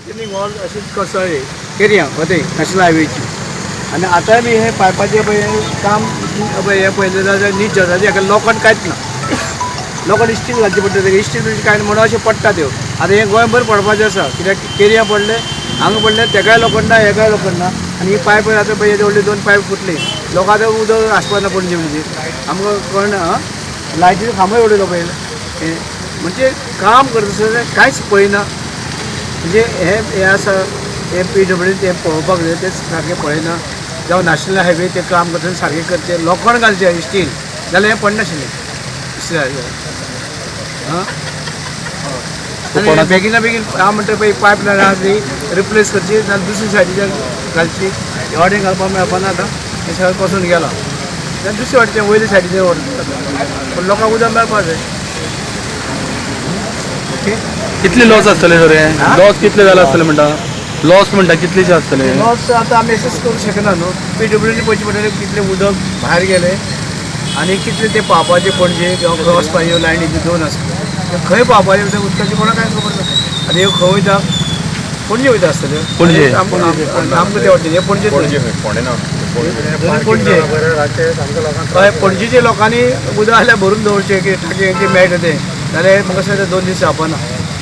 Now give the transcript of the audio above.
returning wall अशीच कोसळ्ळी केरया वते national हायवेची आनी आतांय बी हे पायपाचें पळय काम हे पळयलें जाल्यार नीट जाता हाका लोखंड कांयच ना लोखंड इस्टील घालचें पडटा तेका इस्टील म्हणजे कांय म्हणून अशें पडटा त्यो आतां हें गोंयभर पडपाचें आसा कित्याक केरया पडलें हांगा पडलें तेकाय लोखंड ना हेकाय लोखंड ना आनी ही पायप आतां पळय व्हडली 2 पायप फुटली लोकां आतां उदक आसपाना पणजे म्हणजे आमकां कळना लायटीचो खांबय उडयलो पळय म्हणजे काम करता कांयच पळयना म्हणजे हे आसा हे PWD ते पळोवपाक जाय ते सारकें पळयना जावं नॅशनल हायवे ते काम करता सारकें करचें लोखंड घालचें स्टील जाल्यार हें पडनाशिल्लें हां आनी बेगिना बेगीन हांव म्हणटा पळय पायप लायन आहा ती रिप्लेस करची नाजाल्यार दुसरी सायडीच्यान घालची ह्या वाटेन घालपाक मेळपाना आतां हें सगळें पसून गेलां जाल्यार दुसरे वाटेच्यान वयले सायडीच्यान व्हरता पूण लोकांक उदक मेळपाक जाय ओके कितले लॉस आसतले सर हे लॉस कितले जाला आसतले म्हणटा लॉस म्हणटा कितलेशे आसतले लॉस आतां आमी एसेस करूंक शकना न्हू PWD पळोवचें पडटलें कितलें उदक भायर गेलें आनी कितले ते पावपाचे पणजे किंवा क्रॉस पाययो लायनी बी 2 आसता खंय पावपाचें तें उदकाची कोणाक कांय खबर ना आतां ह्यो खंय वयता पणजे वयता आसतल्यो पणजे आमकां ते वाटेन हे पणजे पणजे हय पणजेच्या लोकांनी उदक जाल्यार भरून दवरचें की टाकी मेळटा तें जाल्यार म्हाका दिसता 2 दीस जावपाना